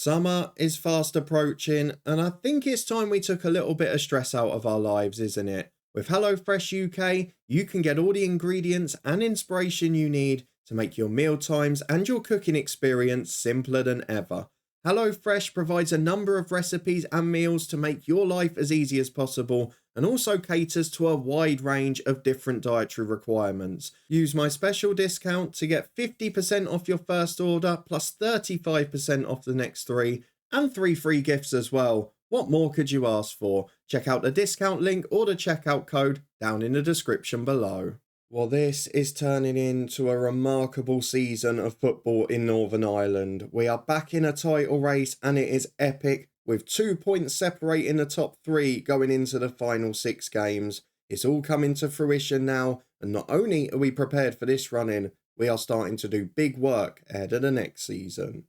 Summer is fast approaching, and I think it's time we took a little bit of stress out of our lives, isn't it? With HelloFresh UK, you can get all the ingredients and inspiration you need to make your meal times and your cooking experience simpler than ever. HelloFresh provides a number of recipes and meals to make your life as easy as possible and also caters to a wide range of different dietary requirements. Use my special discount to get 50% off your first order plus 35% off the next three and 3 free gifts as well. What more could you ask for? Check out the discount link or the checkout code down in the description below. Well, this is turning into a remarkable season of football in Northern Ireland. We are back in a title race and it is epic, with 2 points separating the top 3 going into the final 6 games. It's all coming to fruition now, and not only are we prepared for this run-in, we are starting to do big work ahead of the next season.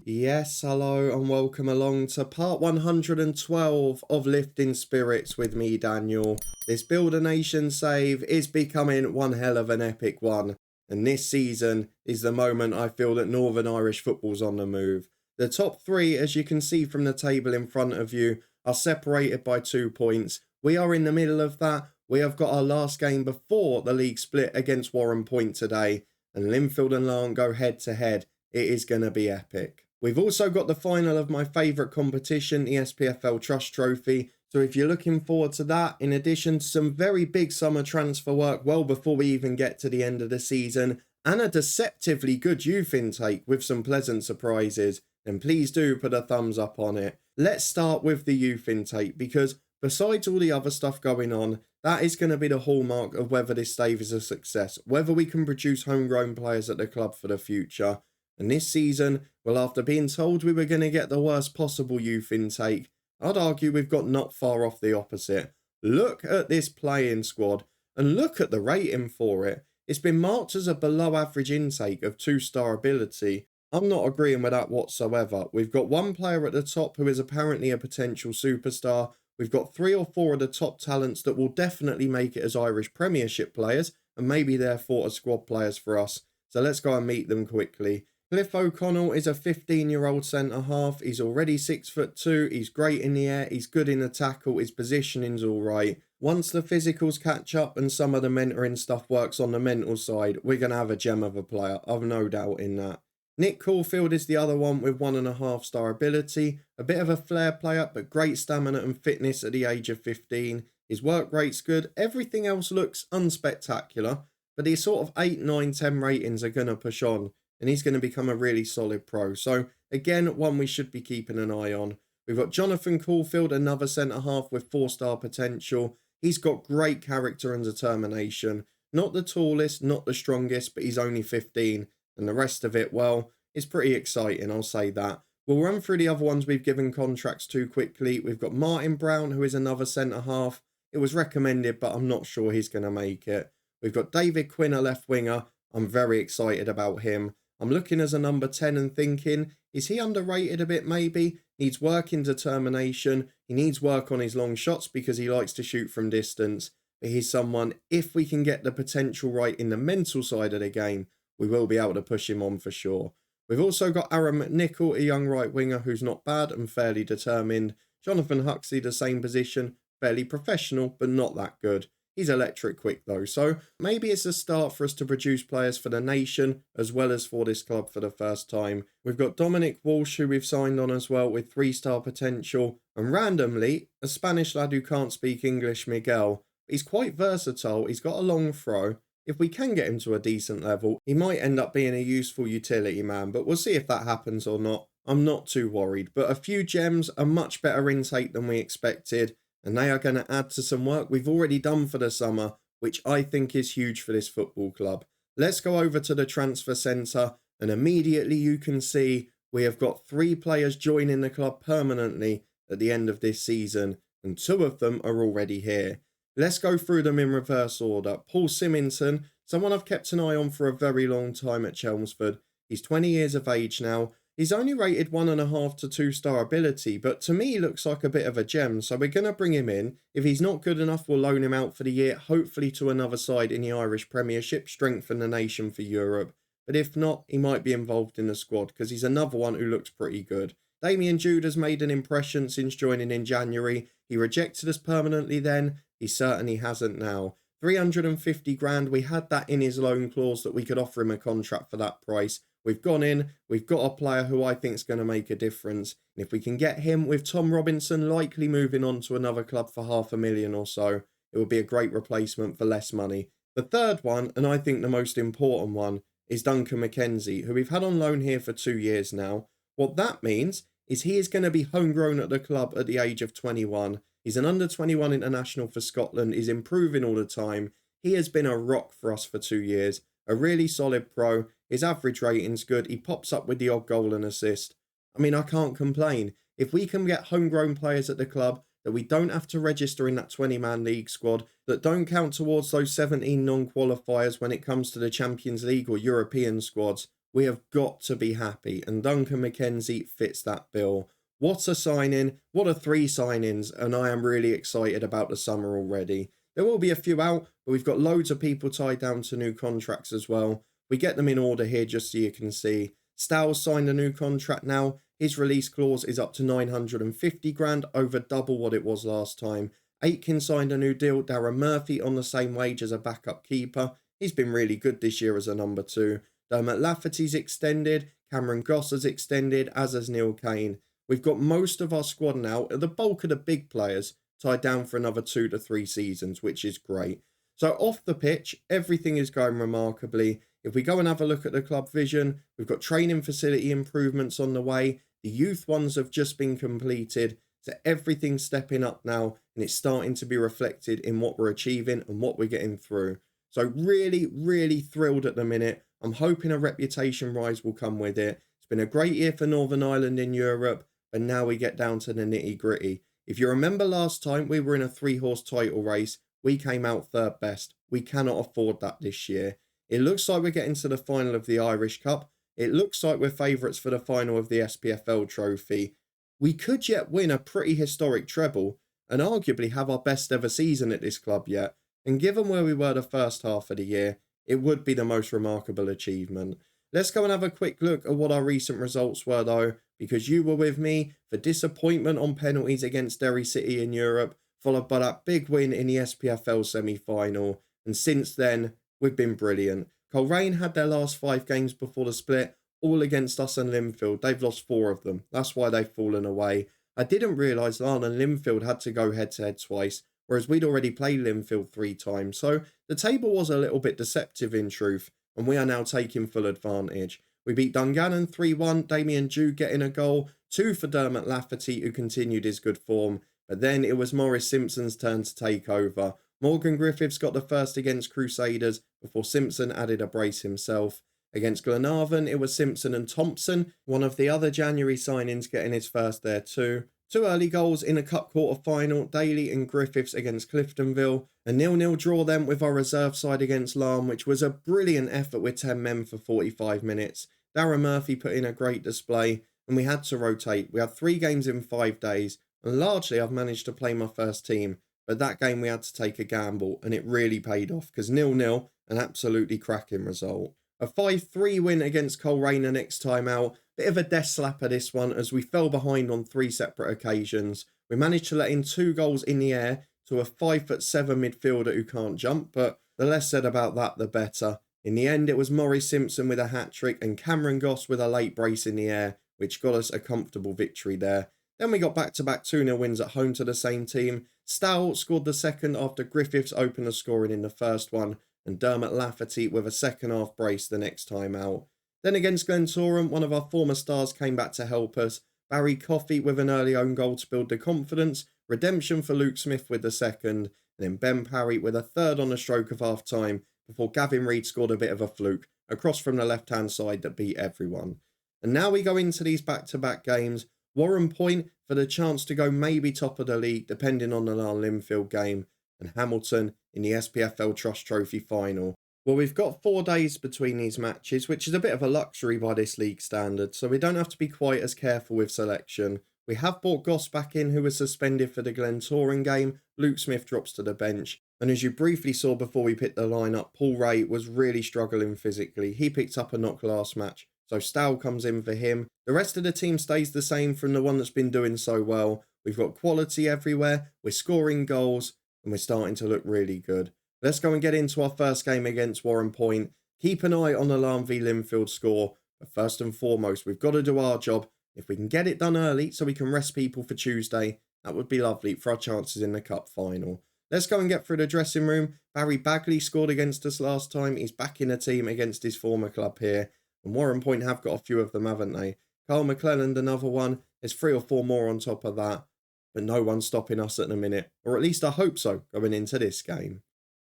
Yes, hello and welcome along to part 112 of Lifting Spirits with me, Daniel. This Build a Nation save is becoming one hell of an epic one, and this season is the moment I feel that Northern Irish football's on the move. The top 3, as you can see from the table in front of you, are separated by 2 points. We are in the middle of that. We have got our last game before the league split against Warrenpoint today, and Linfield and Larne go head to head. It is going to be epic. We've also got the final of my favourite competition, the SPFL Trust Trophy. So if you're looking forward to that, in addition to some very big summer transfer work well before we even get to the end of the season, and a deceptively good youth intake with some pleasant surprises, then please do put a thumbs up on it. Let's start with the youth intake, because besides all the other stuff going on, that is going to be the hallmark of whether this stave is a success, whether we can produce homegrown players at the club for the future. And this season, well, after being told we were going to get the worst possible youth intake, I'd argue we've got not far off the opposite. Look at this playing squad and look at the rating for it. It's been marked as a below average intake of 2-star ability. I'm not agreeing with that whatsoever. We've got one player at the top who is apparently a potential superstar. We've got 3 or 4 of the top talents that will definitely make it as Irish Premiership players and maybe therefore as squad players for us. So let's go and meet them quickly. Cliff O'Connell is a 15-year-old centre-half. He's already 6'2". He's great in the air. He's good in the tackle. His positioning's all right. Once the physicals catch up and some of the mentoring stuff works on the mental side, we're going to have a gem of a player. I've no doubt in that. Nick Caulfield is the other one with 1.5-star ability. A bit of a flair player, but great stamina and fitness at the age of 15. His work rate's good. Everything else looks unspectacular, but these sort of 8, 9, 10 ratings are going to push on, and he's going to become a really solid pro. So, again, one we should be keeping an eye on. We've got Jonathan Caulfield, another centre-half with 4-star potential. He's got great character and determination. Not the tallest, not the strongest, but he's only 15. And the rest of it, well, is pretty exciting, I'll say that. We'll run through the other ones we've given contracts to quickly. We've got Martin Brown, who is another centre-half. It was recommended, but I'm not sure he's going to make it. We've got David Quinn, a left winger. I'm very excited about him. I'm looking as a number 10 and thinking, is he underrated a bit maybe? Needs work in determination. He needs work on his long shots because he likes to shoot from distance. But he's someone, if we can get the potential right in the mental side of the game, we will be able to push him on for sure. We've also got Aaron McNichol, a young right winger who's not bad and fairly determined. Jonathan Huxley, the same position, fairly professional, but not that good. He's electric quick though, so maybe it's a start for us to produce players for the nation as well as for this club for the first time. We've got Dominic Walsh, who we've signed on as well with 3-star potential, and randomly, a Spanish lad who can't speak English, Miguel. He's quite versatile, he's got a long throw. If we can get him to a decent level, he might end up being a useful utility man, but we'll see if that happens or not. I'm not too worried, but a few gems, a much better intake than we expected, and they are going to add to some work we've already done for the summer, which I think is huge for this football club. Let's go over to the transfer centre, and immediately you can see we have got 3 players joining the club permanently at the end of this season, and 2 of them are already here. Let's go through them in reverse order. Paul Symington, someone I've kept an eye on for a very long time at Chelmsford. He's 20 years of age now. He's only rated 1.5 to 2-star ability, but to me he looks like a bit of a gem, so we're going to bring him in. If he's not good enough, we'll loan him out for the year, hopefully to another side in the Irish Premiership, strengthen the nation for Europe. But if not, he might be involved in the squad, because he's another one who looks pretty good. Damien Jude has made an impression since joining in January. He rejected us permanently then, he certainly hasn't now. 350 grand, we had that in his loan clause that we could offer him a contract for that price. We've gone in, we've got a player who I think is going to make a difference. And if we can get him with Tom Robinson likely moving on to another club for $500,000 or so, it would be a great replacement for less money. The third one, and I think the most important one, is Duncan McKenzie, who we've had on loan here for 2 years now. What that means is he is going to be homegrown at the club at the age of 21. He's an under-21 international for Scotland. He's improving all the time. He has been a rock for us for 2 years. A really solid pro. His average rating's good. He pops up with the odd goal and assist. I mean, I can't complain. If we can get homegrown players at the club that we don't have to register in that 20-man league squad, that don't count towards those 17 non-qualifiers when it comes to the Champions League or European squads, we have got to be happy. And Duncan McKenzie fits that bill. What a signing. What a 3 signings. And I am really excited about the summer already. There will be a few out, but we've got loads of people tied down to new contracts as well. We get them in order here just so you can see. Stow's signed a new contract now. His release clause is up to 950 grand, over double what it was last time. Aitken signed a new deal. Darren Murphy on the same wage as a backup keeper. He's been really good this year as a number 2. Dermot Lafferty's extended. Cameron Goss has extended, as has Neil Kane. We've got most of our squad now, the bulk of the big players, tied down for another 2 to 3 seasons, which is great. So off the pitch, everything is going remarkably. If we go and have a look at the club vision, we've got training facility improvements on the way. The youth ones have just been completed. So everything's stepping up now, and it's starting to be reflected in what we're achieving and what we're getting through. So really, really thrilled at the minute. I'm hoping a reputation rise will come with it. It's been a great year for Northern Ireland in Europe, and now we get down to the nitty gritty. If you remember last time we were in a 3-horse title race, we came out 3rd best. We cannot afford that this year. It looks like we're getting to the final of the Irish Cup. It looks like we're favourites for the final of the SPFL Trophy. We could yet win a pretty historic treble and arguably have our best ever season at this club yet. And given where we were the first half of the year, it would be the most remarkable achievement. Let's go and have a quick look at what our recent results were though, because you were with me for disappointment on penalties against Derry City in Europe, followed by that big win in the SPFL semi-final. And since then, we've been brilliant. Coleraine had their last 5 games before the split, all against us and Linfield. They've lost 4 of them. That's why they've fallen away. I didn't realise Larne and Linfield had to go head-to-head twice, whereas we'd already played Linfield 3 times. So the table was a little bit deceptive in truth, and we are now taking full advantage. We beat Dungannon 3-1, Damien Jude getting a goal, 2 for Dermot Lafferty, who continued his good form. But then it was Maurice Simpson's turn to take over. Morgan Griffiths got the first against Crusaders before Simpson added a brace himself. Against Glenavon, it was Simpson and Thompson, one of the other January signings, getting his first there too. 2 early goals in a cup quarter-final, Daly and Griffiths against Cliftonville. A 0-0 draw then with our reserve side against Larne, which was a brilliant effort with 10 men for 45 minutes. Darren Murphy put in a great display, and we had to rotate. We had 3 games in 5 days, and largely I've managed to play my first team. But that game we had to take a gamble, and it really paid off, because 0-0, an absolutely cracking result. A 5-3 win against Coleraine the next time out. Bit of a death slapper this one, as we fell behind on 3 separate occasions. We managed to let in 2 goals in the air to a 5'7" midfielder who can't jump, but the less said about that, the better. In the end, it was Maurice Simpson with a hat-trick and Cameron Goss with a late brace in the air, which got us a comfortable victory there. Then we got back-to-back 2-0 wins at home to the same team. Stow scored the second after Griffiths opened the scoring in the first one, and Dermot Lafferty with a second-half brace the next time out. Then against Glentoran, one of our former stars came back to help us. Barry Coffey with an early own goal to build the confidence. Redemption for Luke Smith with the second. And then Ben Parry with a third on the stroke of half-time before Gavin Reid scored a bit of a fluke across from the left-hand side that beat everyone. And now we go into these back-to-back games. Warrenpoint for the chance to go maybe top of the league, depending on the Linfield game. And Hamilton in the SPFL Trust Trophy Final. Well, we've got 4 days between these matches, which is a bit of a luxury by this league standard, so we don't have to be quite as careful with selection. We have brought Goss back in, who was suspended for the Glen Touring game. Luke Smith drops to the bench. And as you briefly saw before we picked the lineup, Paul Ray was really struggling physically. He picked up a knock last match, so Stow comes in for him. The rest of the team stays the same from the one that's been doing so well. We've got quality everywhere, we're scoring goals, and we're starting to look really good. Let's go and get into our first game against Warrenpoint. Keep an eye on the Larne v Linfield score, but first and foremost, we've got to do our job. If we can get it done early so we can rest people for Tuesday, that would be lovely for our chances in the cup final. Let's go and get through the dressing room. Barry Bagley scored against us last time. He's back in the team against his former club here. And Warrenpoint have got a few of them, haven't they? Carl McClelland, another one. There's 3 or 4 more on top of that. But no one's stopping us at the minute. Or at least I hope so, going into this game.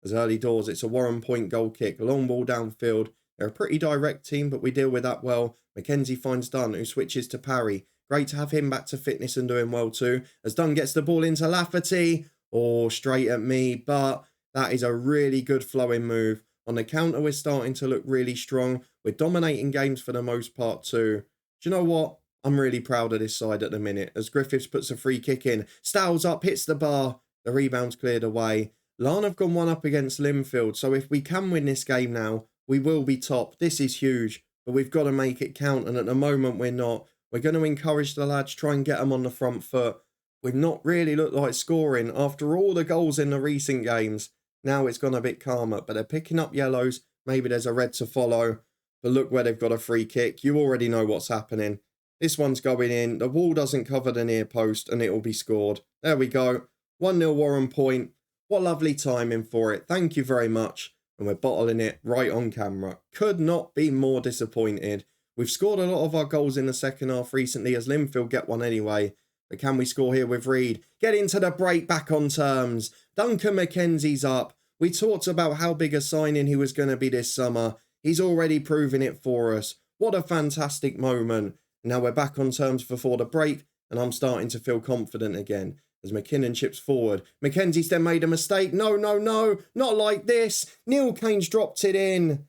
As early doors, it's a Warrenpoint goal kick. Long ball downfield. They're a pretty direct team, but we deal with that well. Mackenzie finds Dunn, who switches to Parry. Great to have him back to fitness and doing well too. As Dunn gets the ball into Lafferty. Oh, straight at me. But that is a really good flowing move. On the counter, we're starting to look really strong. We're dominating games for the most part too. Do you know what? I'm really proud of this side at the minute. As Griffiths puts a free kick in. Stow's up, hits the bar. The rebound's cleared away. Larne have gone 1 up against Linfield. So if we can win this game now, we will be top. This is huge. But we've got to make it count. And at the moment, we're not. We're going to encourage the lads, try and get them on the front foot. We've not really looked like scoring. After all the goals in the recent games, now it's gone a bit calmer. But they're picking up yellows. Maybe there's a red to follow. But look where they've got a free kick. You already know what's happening. This one's going in. The wall doesn't cover the near post and it will be scored. There we go. 1-0 Warrenpoint. What lovely timing for it. Thank you very much. And we're bottling it right on camera. Could not be more disappointed. We've scored a lot of our goals in the second half recently as Linfield get one anyway. But can we score here with Reed? Get into the break, back on terms. Duncan McKenzie's up. We talked about how big a signing he was going to be this summer. He's already proven it for us. What a fantastic moment. Now we're back on terms before the break, and I'm starting to feel confident again. As McKinnon chips forward. Mackenzie's then made a mistake. No, not like this. Neil Kane's dropped it in.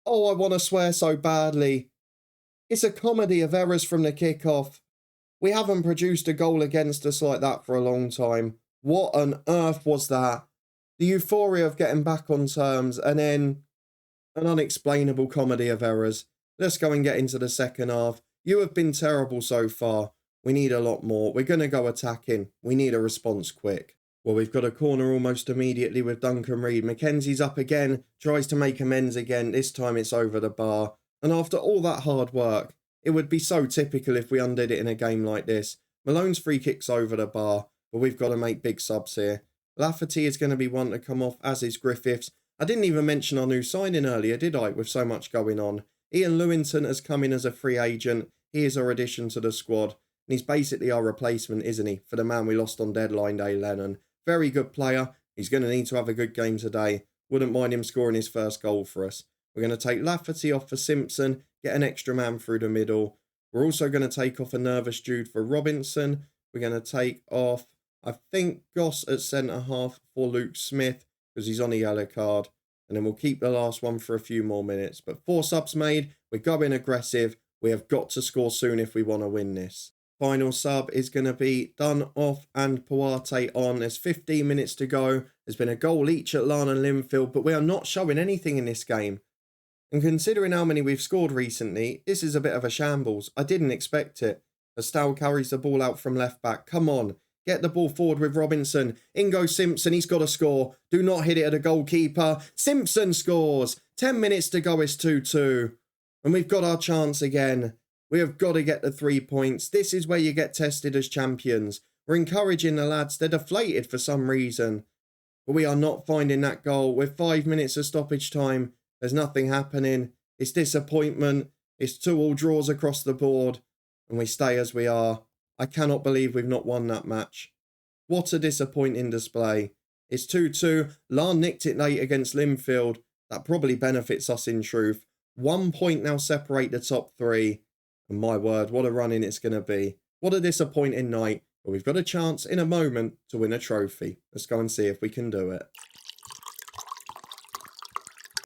Oh, I want to swear so badly. It's a comedy of errors from the kickoff. We haven't produced a goal against us like that for a long time. What on earth was that? The euphoria of getting back on terms, and then an unexplainable comedy of errors. Let's go and get into the second half. You have been terrible so far. We need a lot more. We're going to go attacking. We need a response quick. Well, we've got a corner almost immediately with Duncan Reed. Mackenzie's up again, tries to make amends again. This time it's over the bar. And after all that hard work, it would be so typical if we undid it in a game like this. Malone's free kick's over the bar, but we've got to make big subs here. Lafferty is going to be one to come off, as is Griffiths. I didn't even mention our new signing earlier, did I, with so much going on? Ian Lewington has come in as a free agent. He is our addition to the squad. And he's basically our replacement, isn't he, for the man we lost on deadline day, Lennon. Very good player. He's going to need to have a good game today. Wouldn't mind him scoring his first goal for us. We're going to take Lafferty off for Simpson, get an extra man through the middle. We're also going to take off a nervous Jude for Robinson. We're going to take off, I think, Goss at centre-half for Luke Smith, because he's on a yellow card. And then we'll keep the last one for a few more minutes. But 4 subs made. We're going aggressive. We have got to score soon if we want to win this. Final sub is going to be Dunn off and Puarte on. There's 15 minutes to go. There's been a goal each at Larne and Linfield, but we are not showing anything in this game. And considering how many we've scored recently, this is a bit of a shambles. I didn't expect it. As Stow carries the ball out from left back. Come on. Get the ball forward with Robinson. In goes Simpson. He's got to score. Do not hit it at a goalkeeper. Simpson scores. 10 minutes to go. It's 2-2. And we've got our chance again. We have got to get the 3 points. This is where you get tested as champions. We're encouraging the lads. They're deflated for some reason. But we are not finding that goal. With 5 minutes of stoppage time, there's nothing happening. It's disappointment. It's 2-2 draws across the board. And we stay as we are. I cannot believe we've not won that match. What a disappointing display. It's 2-2. Larne nicked it late against Linfield. That probably benefits us in truth. 1 point now separate the top 3. And my word, what a run-in it's going to be. What a disappointing night. But we've got a chance in a moment to win a trophy. Let's go and see if we can do it.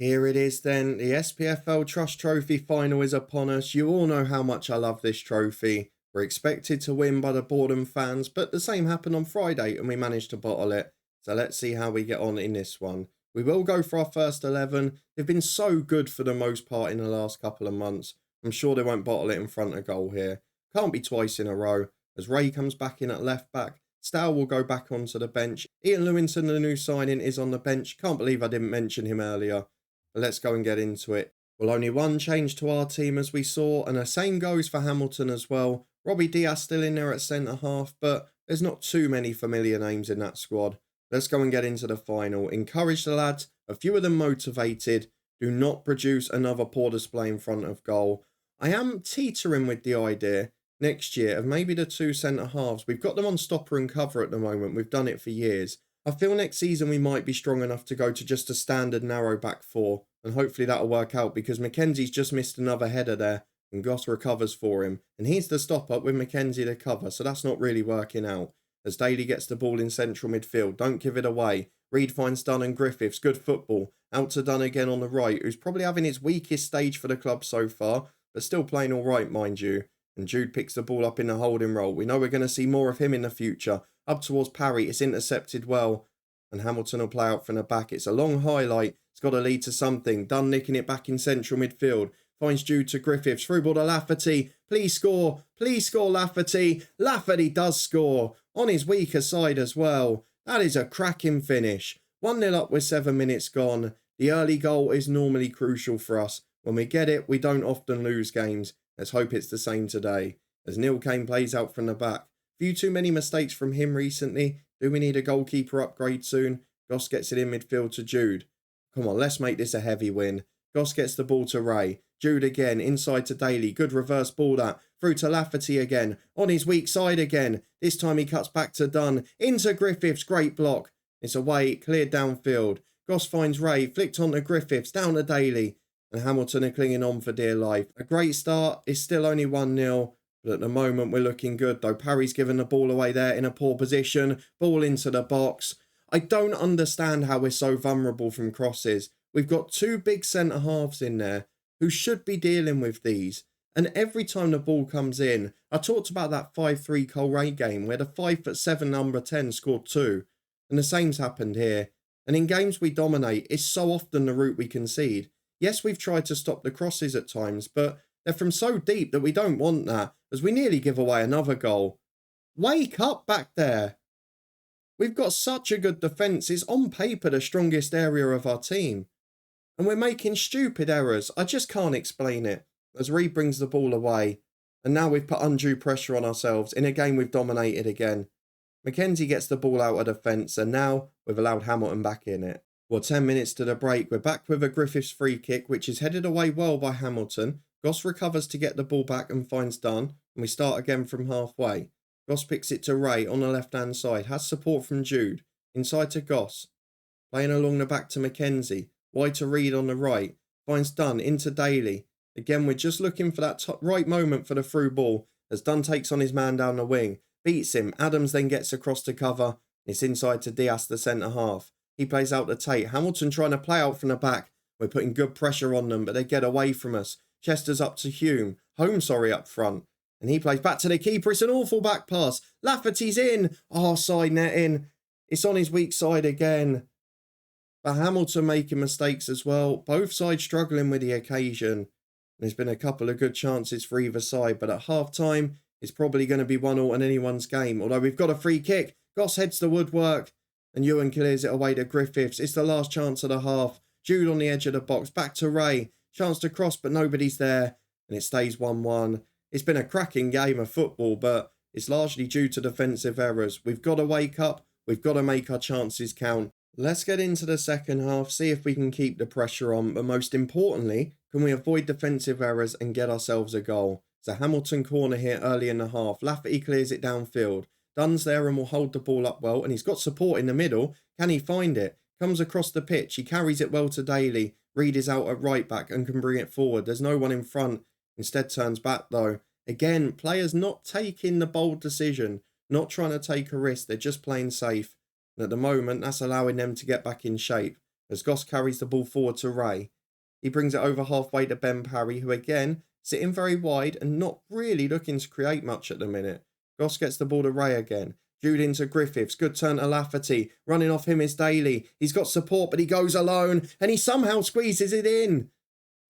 Here it is then. The SPFL Trust Trophy Final is upon us. You all know how much I love this trophy. We're expected to win by the Boredom fans, but the same happened on Friday and we managed to bottle it. So let's see how we get on in this one. We will go for our first 11. They've been so good for the most part in the last couple of months. I'm sure they won't bottle it in front of goal here. Can't be twice in a row. As Ray comes back in at left back, Stow will go back onto the bench. Ian Lewington, the new signing, is on the bench. Can't believe I didn't mention him earlier. But let's go and get into it. Well, only one change to our team as we saw, and the same goes for Hamilton as well. Robbie Diaz still in there at centre-half, but there's not too many familiar names in that squad. Let's go and get into the final. Encourage the lads, a few of them motivated. Do not produce another poor display in front of goal. I am teetering with the idea next year of maybe the two centre-halves. We've got them on stopper and cover at the moment. We've done it for years. I feel next season we might be strong enough to go to just a standard narrow back four, and hopefully that'll work out because Mackenzie's just missed another header there and Goss recovers for him, and he's the stop up with Mackenzie to cover, so that's not really working out. As Daly gets the ball in central midfield, don't give it away. Reed finds Dunn and Griffiths, good football. Out to Dunn again on the right, who's probably having his weakest stage for the club so far, but still playing all right, mind you. And Jude picks the ball up in the holding role. We know we're going to see more of him in the future. Up towards Parry, it's intercepted well. And Hamilton will play out from the back. It's a long highlight. It's got to lead to something. Dunn nicking it back in central midfield. Finds Jude to Griffiths. Through ball to Lafferty. Please score. Please score, Lafferty. Lafferty does score. On his weaker side as well. That is a cracking finish. 1-0 up with 7 minutes gone. The early goal is normally crucial for us. When we get it, we don't often lose games. Let's hope it's the same today. As Neil Kane plays out from the back. Few too many mistakes from him recently. Do we need a goalkeeper upgrade soon? Goss gets it in midfield to Jude. Come on, let's make this a heavy win. Goss gets the ball to Ray. Jude again, inside to Daly. Good reverse ball that. Through to Lafferty again. On his weak side again. This time he cuts back to Dunn. Into Griffiths. Great block. It's away, cleared downfield. Goss finds Ray. Flicked on to Griffiths. Down to Daly. And Hamilton are clinging on for dear life. A great start. It's still only 1-0. But at the moment, we're looking good, though. Parry's given the ball away there in a poor position. Ball into the box. I don't understand how we're so vulnerable from crosses. We've got two big centre-halves in there who should be dealing with these. And every time the ball comes in, I talked about that 5-3 Colray game where the 5'7" number 10 scored 2. And the same's happened here. And in games we dominate, it's so often the route we concede. Yes, we've tried to stop the crosses at times, but they're from so deep that we don't want that, as we nearly give away another goal. Wake up back there. We've got such a good defence. It's on paper the strongest area of our team. And we're making stupid errors. I just can't explain it. As Reed brings the ball away. And now we've put undue pressure on ourselves in a game we've dominated again. Mackenzie gets the ball out of defence, and now we've allowed Hamilton back in it. Well, 10 minutes to the break. We're back with a Griffiths free kick, which is headed away well by Hamilton. Goss recovers to get the ball back and finds Dunn, and we start again from halfway. Goss picks it to Ray on the left-hand side, has support from Jude, inside to Goss. Playing along the back to Mackenzie, wide to Reed on the right, finds Dunn into Daly. Again, we're just looking for that right moment for the through ball, as Dunn takes on his man down the wing, beats him, Adams then gets across to cover, it's inside to Diaz, the centre-half. He plays out to Tate, Hamilton trying to play out from the back. We're putting good pressure on them, but they get away from us. Chester's up to Hume. Up front. And he plays back to the keeper. It's an awful back pass. Lafferty's in. Oh, side netting. It's on his weak side again. But Hamilton making mistakes as well. Both sides struggling with the occasion. There's been a couple of good chances for either side. But at half-time, it's probably going to be 1-1 in anyone's game. Although we've got a free kick. Goss heads the woodwork. And Ewan clears it away to Griffiths. It's the last chance of the half. Jude on the edge of the box. Back to Ray. Chance to cross, but nobody's there. And it stays 1-1. It's been a cracking game of football, but it's largely due to defensive errors. We've got to wake up. We've got to make our chances count. Let's get into the second half, see if we can keep the pressure on, but most importantly, can we avoid defensive errors and get ourselves a goal? It's a Hamilton corner here early in the half. Lafferty clears it downfield. Dunn's there and will hold the ball up well, and he's got support in the middle. Can he find it? Comes across the pitch. He carries it well to Daly. Reed is out at right back and can bring it forward. There's no one in front. Instead turns back though. Again, players not taking the bold decision, not trying to take a risk. They're just playing safe. And at the moment, that's allowing them to get back in shape. as Goss carries the ball forward to Ray. He brings it over halfway to Ben Parry, who again, sitting very wide and not really looking to create much at the minute. Goss gets the ball to Ray again. Jude into Griffiths, good turn to Lafferty, running off him is Daly. He's got support, but he goes alone, and he somehow squeezes it in.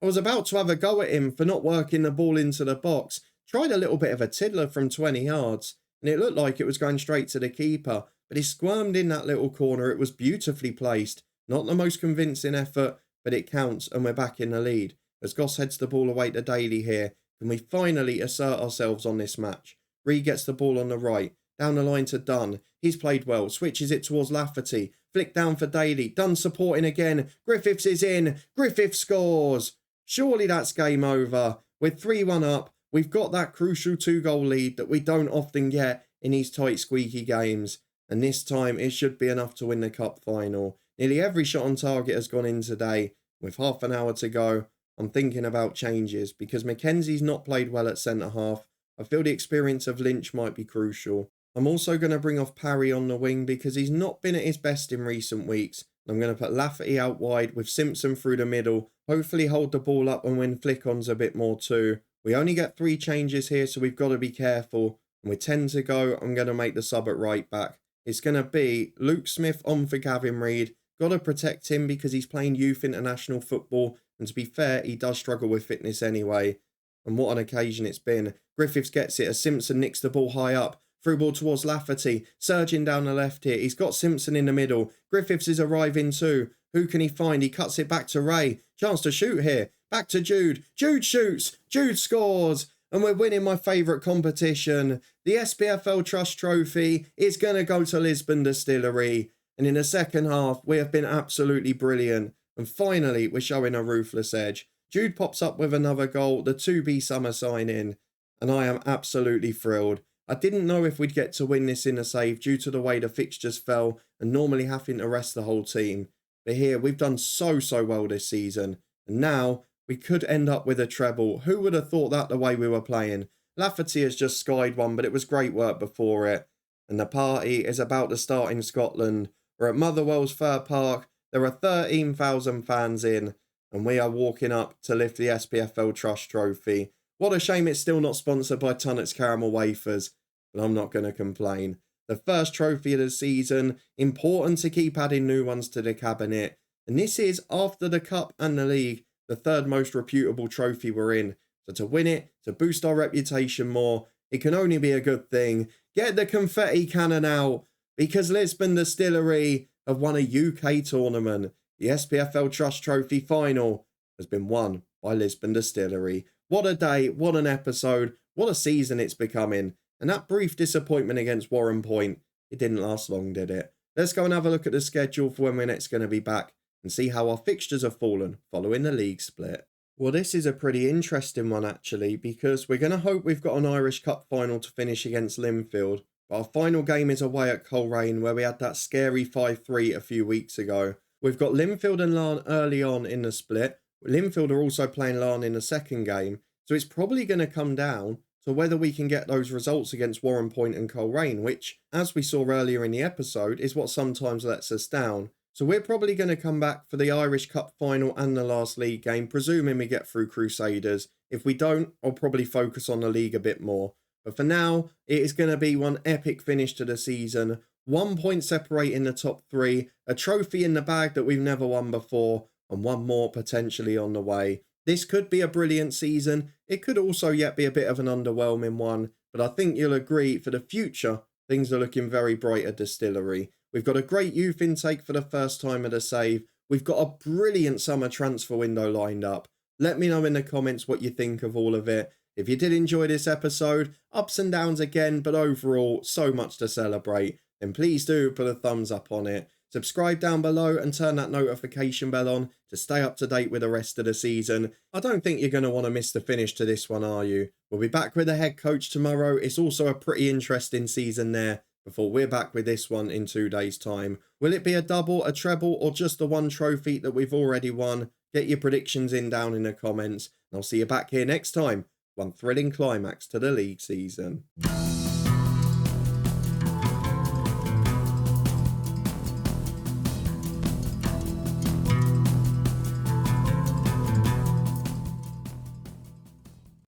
I was about to have a go at him for not working the ball into the box. Tried a little bit of a tiddler from 20 yards, and it looked like it was going straight to the keeper, but he squirmed in that little corner. It was beautifully placed. Not the most convincing effort, but it counts, and we're back in the lead. As Goss heads the ball away to Daly here, can we finally assert ourselves on this match? Reed gets the ball on the right, down the line to Dunn. He's played well, switches it towards Lafferty. Flick down for Daly. Dunn supporting again. Griffiths is in. Griffiths scores. Surely that's game over. We're 3-1 up. We've got that crucial 2-goal lead that we don't often get in these tight, squeaky games. And this time it should be enough to win the cup final. Nearly every shot on target has gone in today. With half an hour to go, I'm thinking about changes because Mackenzie's not played well at centre-half. I feel the experience of Lynch might be crucial. I'm also going to bring off Parry on the wing because he's not been at his best in recent weeks. I'm going to put Lafferty out wide with Simpson through the middle. Hopefully hold the ball up and win flick-ons a bit more too. We only get 3 changes here, so we've got to be careful. And with 10 to go, I'm going to make the sub at right back. It's going to be Luke Smith on for Gavin Reid. Got to protect him because he's playing youth international football. And to be fair, he does struggle with fitness anyway. And what an occasion it's been. Griffiths gets it as Simpson nicks the ball high up. Through ball towards Lafferty. Surging down the left here. He's got Simpson in the middle. Griffiths is arriving too. Who can he find? He cuts it back to Ray. Chance to shoot here. Back to Jude. Jude shoots. Jude scores. And we're winning my favourite competition. The SPFL Trust Trophy is going to go to Lisburn Distillery. And in the second half, we have been absolutely brilliant. And finally, we're showing a ruthless edge. Jude pops up with another goal, the 2B summer sign-in. And I am absolutely thrilled. I didn't know if we'd get to win this in a save due to the way the fixtures fell and normally having to rest the whole team. But here, we've done so well this season. And now, we could end up with a treble. Who would have thought that the way we were playing? Lafferty has just skied one, but it was great work before it. And the party is about to start in Scotland. We're at Motherwell's Fir Park. There are 13,000 fans in. And we are walking up to lift the SPFL Trust Trophy. What a shame it's still not sponsored by Tunnock's Caramel Wafers. But I'm not going to complain. The first trophy of the season. Important to keep adding new ones to the cabinet. And this is, after the Cup and the League, the third most reputable trophy we're in. So to win it, to boost our reputation more, it can only be a good thing. Get the confetti cannon out. Because Lisburn Distillery have won a UK tournament. The SPFL Trust Trophy Final has been won by Lisburn Distillery. What a day, what an episode, what a season it's becoming. And that brief disappointment against Warrenpoint, it didn't last long, did it? Let's go and have a look at the schedule for when we're next going to be back and see how our fixtures have fallen following the league split. Well, this is a pretty interesting one actually, because we're going to hope we've got an Irish Cup final to finish against Linfield. But our final game is away at Coleraine, where we had that scary 5-3 a few weeks ago. We've got Linfield and Larne early on in the split. Linfield are also playing Larne in the second game, so it's probably going to come down to whether we can get those results against Warrenpoint and Coleraine, which, as we saw earlier in the episode, is what sometimes lets us down. So we're probably going to come back for the Irish Cup final and the last league game, presuming we get through Crusaders. If we don't, I'll probably focus on the league a bit more. But for now, it is going to be one epic finish to the season. 1 point separating the top 3, a trophy in the bag that we've never won before, and one more potentially on the way. This could be a brilliant season. It could also yet be a bit of an underwhelming one. But I think you'll agree, for the future, things are looking very bright at Distillery. We've got a great youth intake for the first time at a save. We've got a brilliant summer transfer window lined up. Let me know in the comments what you think of all of it. If you did enjoy this episode, ups and downs again, but overall, so much to celebrate, then please do put a thumbs up on it. Subscribe down below and turn that notification bell on to stay up to date with the rest of the season. I don't think you're going to want to miss the finish to this one, are you? We'll be back with the head coach tomorrow. It's also a pretty interesting season there before we're back with this one in 2 days' time. Will it be a double, a treble, or just the one trophy that we've already won? Get your predictions in down in the comments. And I'll see you back here next time. One thrilling climax to the league season.